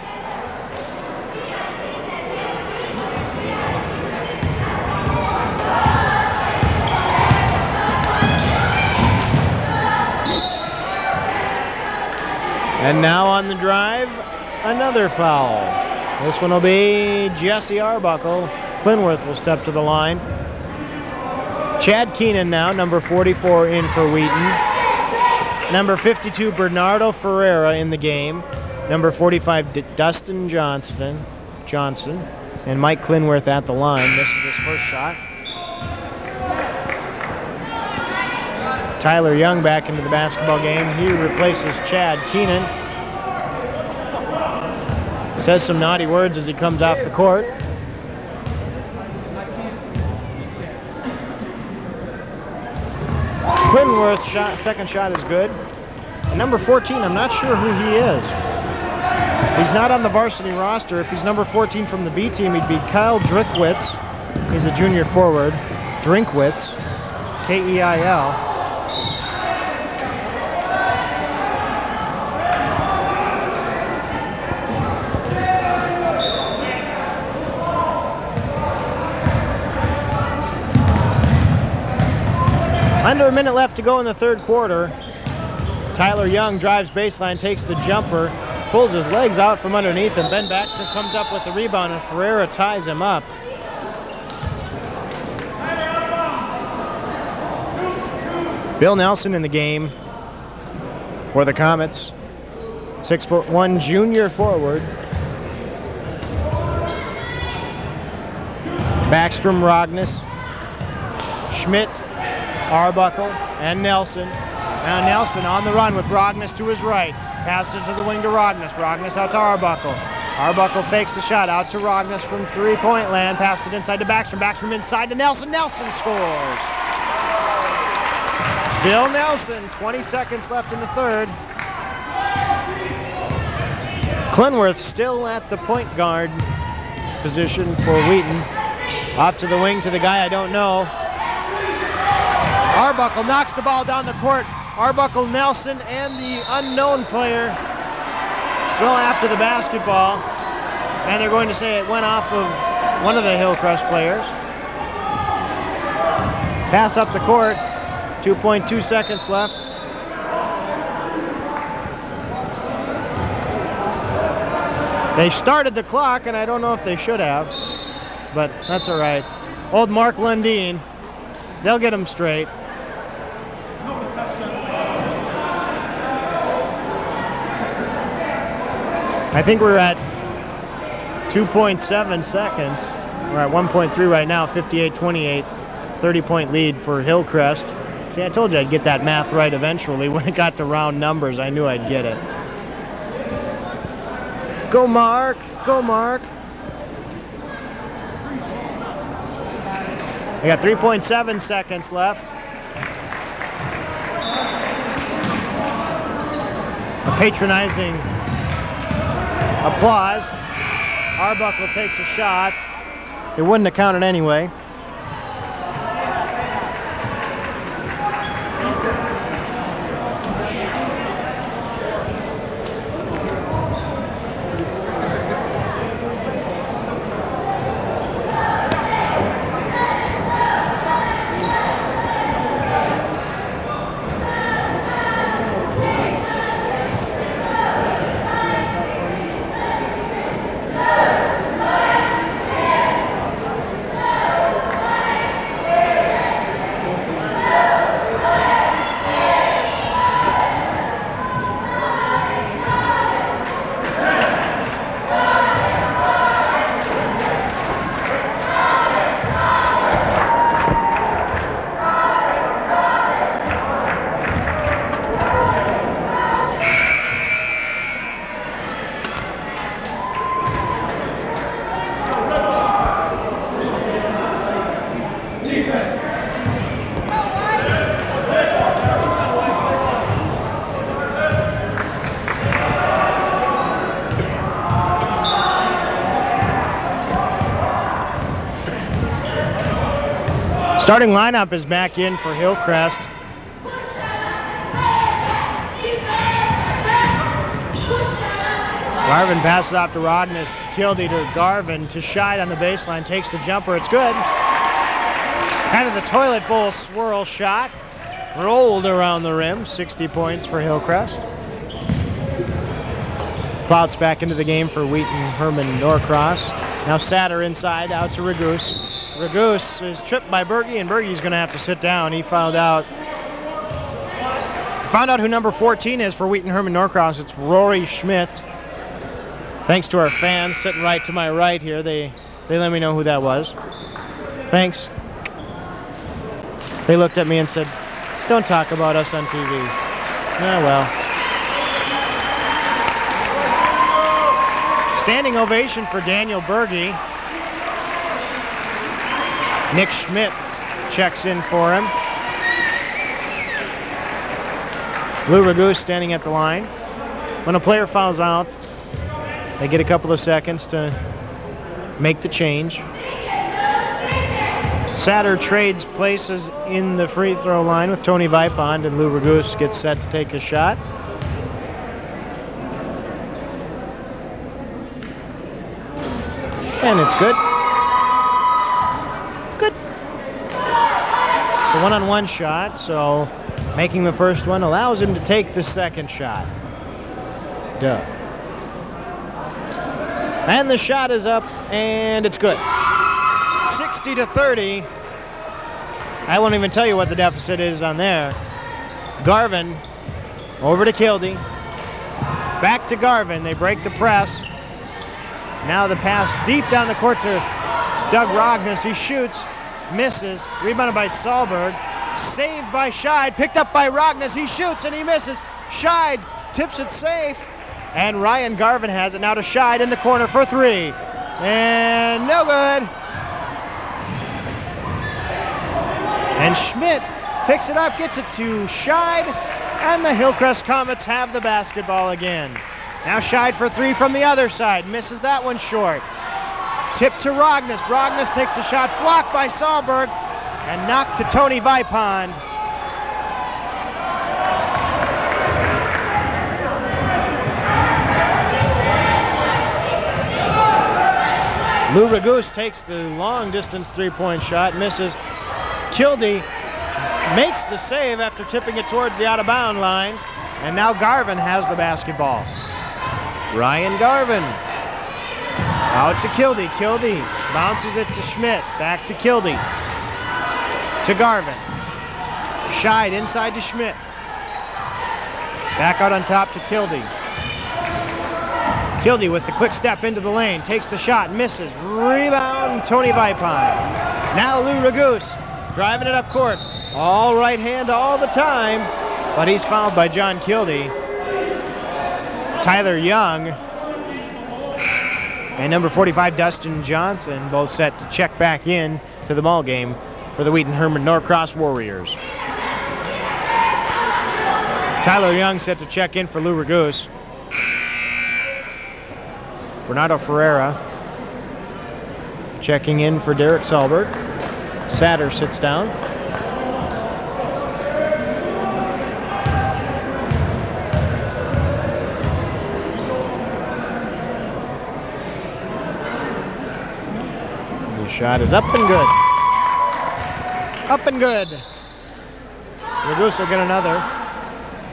[SPEAKER 1] And now on the drive, another foul. This one will be Jesse Arbuckle. Clinworth will step to the line. Chad Keenan now, number 44 in for Wheaton. Number 52, Bernardo Ferreira in the game. Number 45, Dustin Johnson. And Mike Clinworth at the line. Misses his first shot. Tyler Young back into the basketball game. He replaces Chad Keenan. Says some naughty words as he comes off the court. Clintonworth's second shot is good. And number 14, I'm not sure who he is. He's not on the varsity roster. If he's number 14 from the B team, he'd be Kyle Drinkwitz. He's a junior forward. Drinkwitz, K-E-I-L. Under a minute left to go in the third quarter. Tyler Young drives baseline, takes the jumper, pulls his legs out from underneath him. Ben Baxter comes up with the rebound, and Ferreira ties him up. Bill Nelson in the game for the Comets. 6'1" junior forward. Backstrom, Rognus, Schmidt, Arbuckle, and Nelson. Now Nelson on the run with Rognus to his right. Passes it to the wing to Rognus. Rognus out to Arbuckle. Arbuckle fakes the shot out to Rognus from three-point land. Passes it inside to Backstrom. Backstrom inside to Nelson. Nelson scores. Bill Nelson, 20 seconds left in the third. Clintonworth still at the point guard position for Wheaton. Off to the wing to the guy I don't know. Arbuckle knocks the ball down the court. Arbuckle, Nelson, and the unknown player go after the basketball. And they're going to say it went off of one of the Hillcrest players. Pass up the court. 2.2 seconds left. They started the clock, and I don't know if they should have, but that's all right. Old Mark Lundeen, they'll get him straight. I think we're at 2.7 seconds. We're at 1.3 right now, 58-28, 30-point lead for Hillcrest. See, I told you I'd get that math right eventually. When it got to round numbers, I knew I'd get it. Go Mark, go Mark. We got 3.7 seconds left. A patronizing applause. Arbuckle takes a shot. It wouldn't have counted anyway. Starting lineup is back in for Hillcrest. Garvin passes off to Rognus, to Kildee, to Garvin, to Scheid on the baseline, takes the jumper, it's good. Kind of the toilet bowl swirl shot, rolled around the rim, 60 points for Hillcrest. Clouts back into the game for Wheaton Herman Norcross. Now Satter inside, out to Ragus. Ragus is tripped by Berge, and Berge's going to have to sit down. He found out who number 14 is for Wheaton Herman Norcross. It's Rory Schmidt. Thanks to our fans sitting right to my right here. They let me know who that was. Thanks. They looked at me and said, "Don't talk about us on TV." Oh, well. Standing ovation for Daniel Berge. Nick Schmidt checks in for him. Lou Raguse standing at the line. When a player fouls out, they get a couple of seconds to make the change. Satter trades places in the free throw line with Tony Vipond, and Lou Raguse gets set to take a shot. And it's good. Good. It's a one-on-one shot, so making the first one allows him to take the second shot. Duh. And the shot is up, and it's good. 60-30. I won't even tell you what the deficit is on there. Garvin over to Kildee. Back to Garvin. They break the press. Now the pass deep down the court to Doug Rogness. He shoots, misses. Rebounded by Sahlberg. Saved by Scheid. Picked up by Rogness. He shoots and he misses. Scheid tips it safe. And Ryan Garvin has it now to Scheid in the corner for three. And no good. And Schmidt picks it up, gets it to Scheid, and the Hillcrest Comets have the basketball again. Now Scheid for three from the other side, misses that one short. Tip to Rogness. Rogness takes the shot, blocked by Sahlberg, and knocked to Tony Vipond. Lou Raguse takes the long-distance three-point shot, misses. Kildee makes the save after tipping it towards the out-of-bound line, and now Garvin has the basketball. Ryan Garvin out to Kildee. Kildee bounces it to Schmidt. Back to Kildee. To Garvin. Scheid inside to Schmidt. Back out on top to Kildee. Kildee with the quick step into the lane. Takes the shot. Misses. Rebound. Tony Vipond. Now Lou Raguse driving it up court. All right hand all the time. But he's fouled by John Kildee. Tyler Young and number 45 Dustin Johnson both set to check back in to the ball game for the Wheaton Herman Norcross Warriors. Tyler Young set to check in for Lou Raguse. Bernardo Ferreira checking in for Derek Sahlberg. Satter sits down. Shot is up and good. Up and good. Raguse will get another.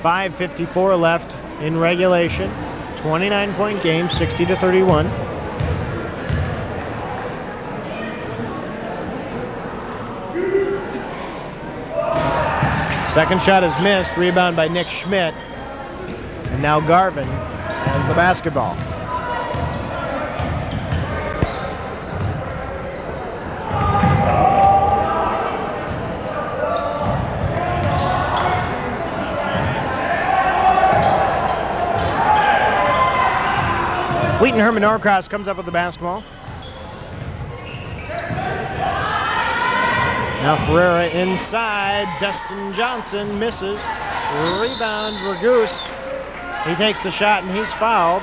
[SPEAKER 1] 5:54 left in regulation. 29-point game, 60-31. Second shot is missed. Rebound by Nick Schmidt. And now Garvin has the basketball. Wheaton Herman Norcross comes up with the basketball. Now Ferreira inside. Dustin Johnson misses. Rebound Raguse. He takes the shot and he's fouled.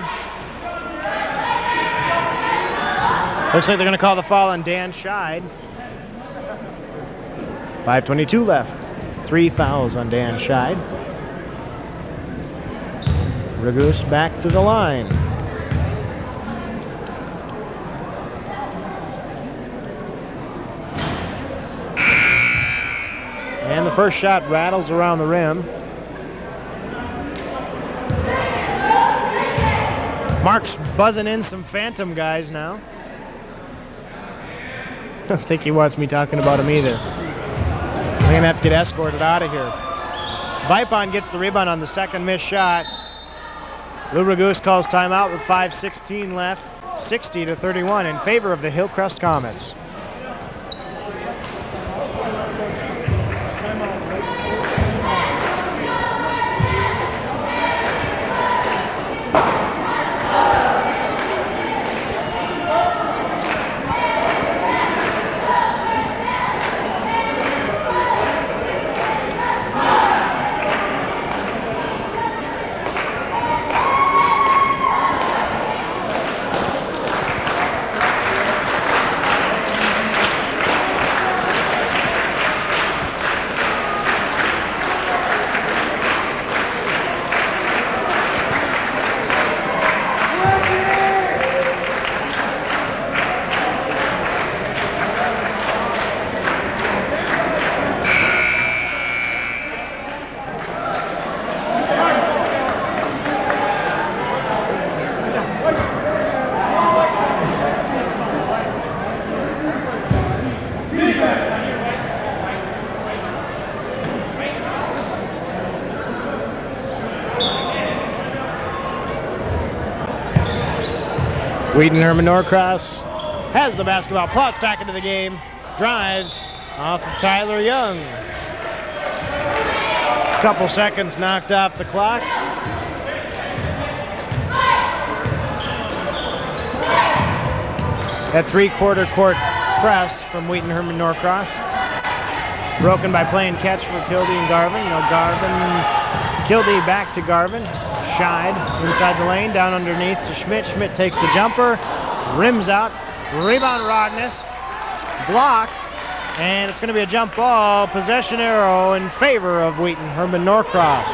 [SPEAKER 1] Looks like they're going to call the foul on Dan Scheid. 5:22 left. 3 fouls on Dan Scheid. Raguse back to the line. And the first shot rattles around the rim. Mark's buzzing in some phantom guys now. I don't think he wants me talking about him either. I'm going to have to get escorted out of here. Vipond gets the rebound on the second missed shot. Lou Raguse calls timeout with 5:16 left. 60-31 in favor of the Hillcrest Comets. Wheaton Herman Norcross has the basketball. Plots back into the game. Drives off of Tyler Young. Couple seconds knocked off the clock. That three-quarter court press from Wheaton Herman Norcross. Broken by playing catch for Kildee and Garvin. No, Garvin, Kildee back to Garvin. Scheid inside the lane, down underneath to Schmidt. Schmidt takes the jumper, rims out. Rebound Rogness, blocked, and it's going to be a jump ball. Possession arrow in favor of Wheaton Herman Norcross.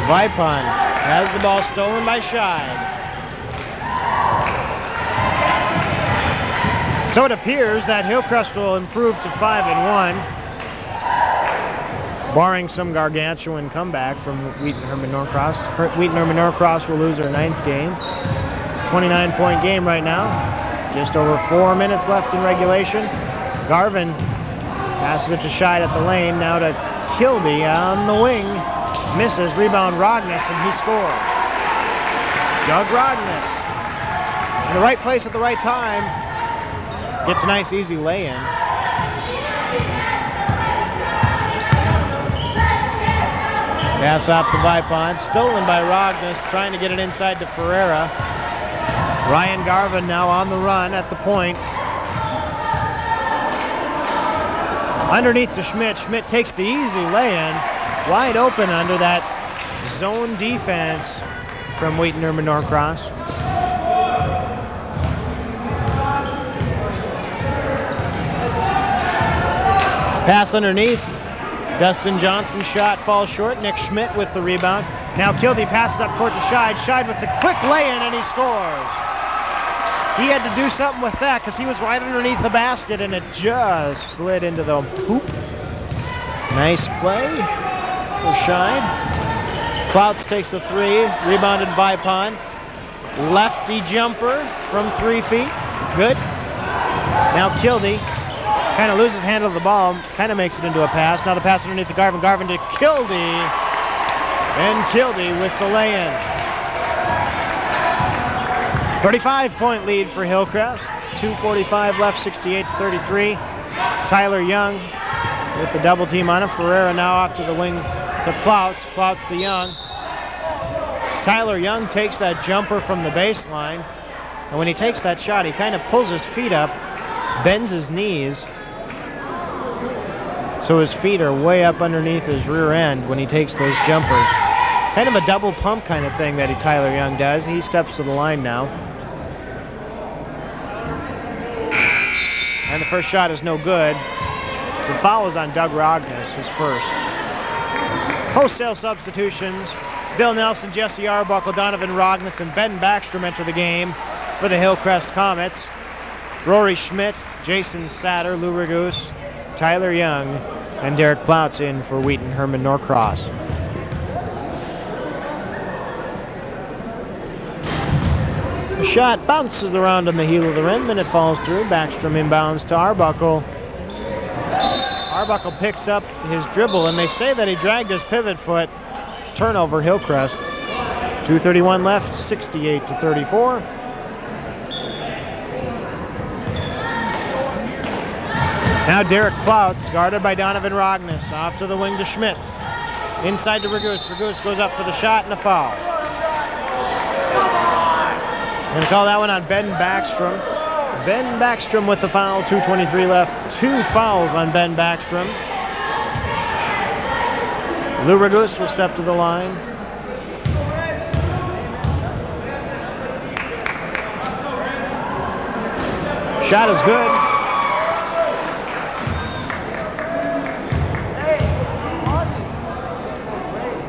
[SPEAKER 1] Vipon has the ball stolen by Scheid. So it appears that Hillcrest will improve to 5-1, barring some gargantuan comeback from Wheaton Herman Norcross. Wheaton Herman Norcross will lose their 9th game. It's a 29-point game right now. Just over 4 minutes left in regulation. Garvin passes it to Scheid at the lane. Now to Kildee on the wing. Misses, rebound Rogness, and he scores. Doug Rogness in the right place at the right time. Gets a nice easy lay-in. Pass off to Vipon, stolen by Rogness, trying to get it inside to Ferreira. Ryan Garvin now on the run at the point. Underneath to Schmidt. Schmidt takes the easy lay-in. Wide open under that zone defense from Wheaton Herman Norcross. Pass underneath. Dustin Johnson's shot falls short. Nick Schmidt with the rebound. Now Kildee passes up court to Scheid. Scheid with the quick lay-in, and he scores. He had to do something with that because he was right underneath the basket, and it just slid into the hoop. Nice play for Scheid. Clouts takes the three, rebounded Vipon. Lefty jumper from 3 feet, good. Now Kildee kind of loses handle of the ball, kind of makes it into a pass. Now the pass underneath to Garvin. Garvin to Kildee, and Kildee with the lay-in. 35-point lead for Hillcrest. 2:45 left, 68-33. Tyler Young with the double team on him. Ferreira now off to the wing to Plouts. Plouts to Young. Tyler Young takes that jumper from the baseline, and when he takes that shot, he kind of pulls his feet up, bends his knees, so his feet are way up underneath his rear end when he takes those jumpers. Kind of a double pump kind of thing that Tyler Young does. He steps to the line now. And the first shot is no good. The foul is on Doug Rogness, his first. Post-sale substitutions. Bill Nelson, Jesse Arbuckle, Donovan Rogness, and Ben Backstrom enter the game for the Hillcrest Comets. Rory Schmidt, Jason Satter, Lou Ragus, Tyler Young, and Derek Plouts in for Wheaton Herman Norcross. The shot bounces around on the heel of the rim, and it falls through. Backstrom inbounds to Arbuckle. Arbuckle picks up his dribble, and they say that he dragged his pivot foot. Turnover, Hillcrest. 2:31 left, 68-34. Now Derek Plouts, guarded by Donovan Rogness. Off to the wing to Schmitz. Inside to Ragus. Ragus goes up for the shot and a foul. Going to call that one on Ben Backstrom. Ben Backstrom with the foul, 2:23 left. 2 fouls on Ben Backstrom. Lou Ragus will step to the line. Shot is good.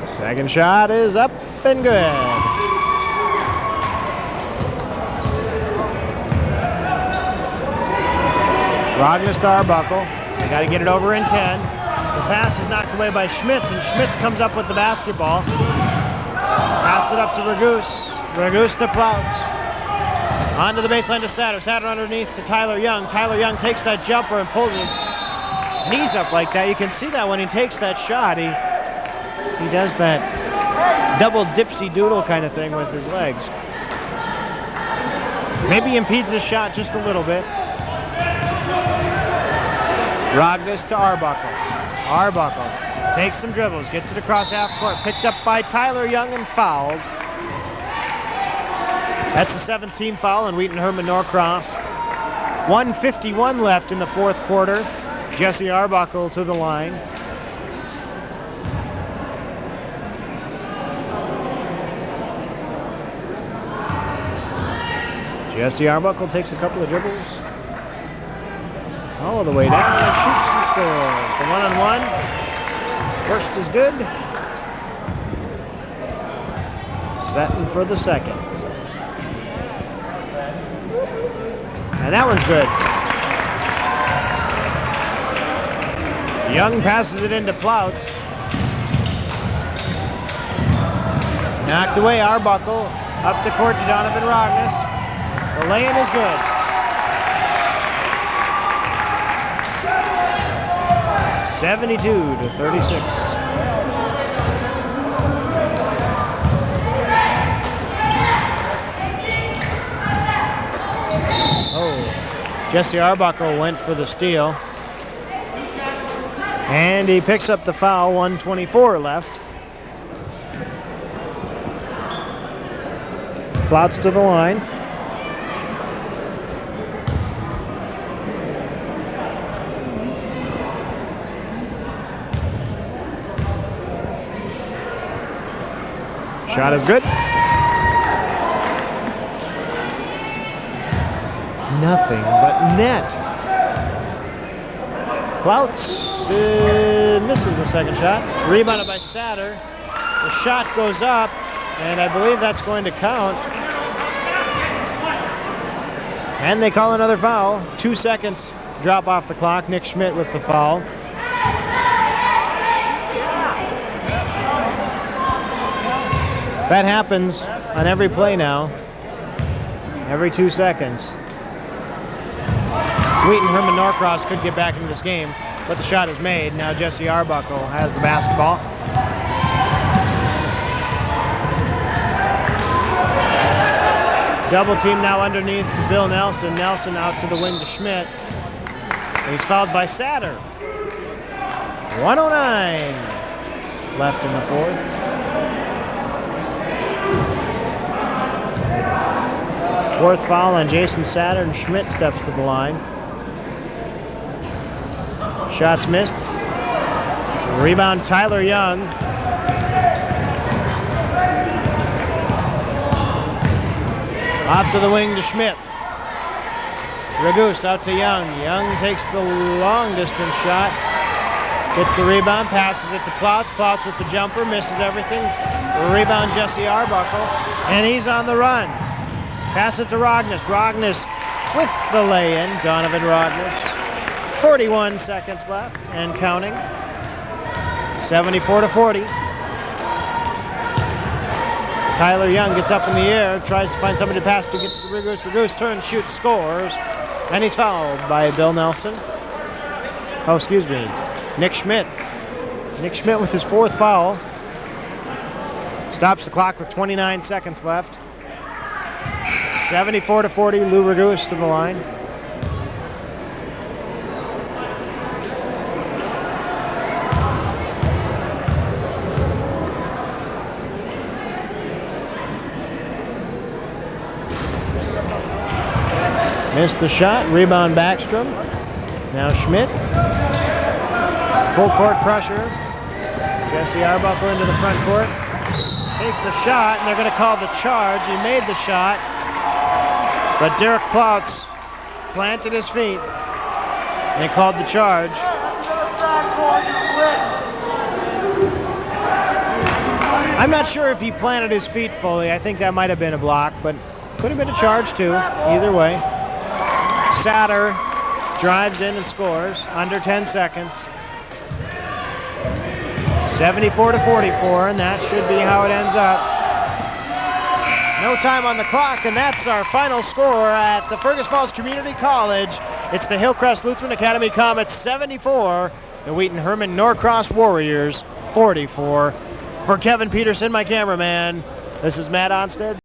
[SPEAKER 1] Second shot is up and good. Rogness to Arbuckle. They got to get it over in 10. The pass is knocked away by Schmitz, and Schmitz comes up with the basketball. Pass it up to Ragus. Ragus to Plouts. Onto the baseline to Satter. Satter underneath to Tyler Young. Tyler Young takes that jumper and pulls his knees up like that. You can see that when he takes that shot. He does that double dipsy doodle kind of thing with his legs. Maybe impedes his shot just a little bit. Rognus to Arbuckle. Arbuckle takes some dribbles, gets it across half court, picked up by Tyler Young and fouled. That's the 7th team foul on Wheaton Herman Norcross. 1:51 left in the 4th quarter. Jesse Arbuckle to the line. Jesse Arbuckle takes a couple of dribbles. All the way down and shoots and scores. The one-on-one. First is good. Setting for the second. And that one's good. Young passes it into Plouts. Knocked away Arbuckle. Up the court to Donovan Rognus. The lay-in is good. (72-36). Oh, Jesse Arbuckle went for the steal. And he picks up the foul, 1:24 left. Plouts to the line. Shot is good. Nothing but net. Plouts misses the second shot. Rebounded by Satter. The shot goes up, and I believe that's going to count. And they call another foul. 2 seconds drop off the clock. Nick Schmidt with the foul. That happens on every play now. Every 2 seconds. Wheaton Herman Norcross could get back into this game, but the shot is made. Now Jesse Arbuckle has the basketball. Double team now underneath to Bill Nelson. Nelson out to the wing to Schmidt. He's fouled by Satter. 1:09 left in the 4th. Fourth foul on Jason Satter, and Schmidt steps to the line. Shots missed. Rebound Tyler Young. Off to the wing to Schmitz. Ragus out to Young. Young takes the long distance shot. Gets the rebound, passes it to Plouts. Plouts with the jumper, misses everything. Rebound Jesse Arbuckle, and he's on the run. Pass it to Rognus. Rognus with the lay-in. Donovan Rognus. 41 seconds left and counting. 74-40. Tyler Young gets up in the air, tries to find somebody to pass to, gets to Ragus. Ragus turns, shoots, scores, and he's fouled by Bill Nelson. Oh, excuse me, Nick Schmidt. Nick Schmidt with his 4th foul. Stops the clock with 29 seconds left. 74-40, Lou Ragus to the line. Missed the shot, rebound Backstrom. Now Schmidt. Full court pressure. Jesse Arbuckle into the front court. Takes the shot, and they're going to call the charge. He made the shot, but Derek Plouts planted his feet, and they called the charge. I'm not sure if he planted his feet fully. I think that might have been a block, but could have been a charge too. Either way. Satter drives in and scores under 10 seconds. 74-44, and that should be how it ends up. No time on the clock, and that's our final score at the Fergus Falls Community College. It's the Hillcrest Lutheran Academy Comets 74, the Wheaton Herman Norcross Warriors 44. For Kevin Peterson, my cameraman, this is Matt Onstead.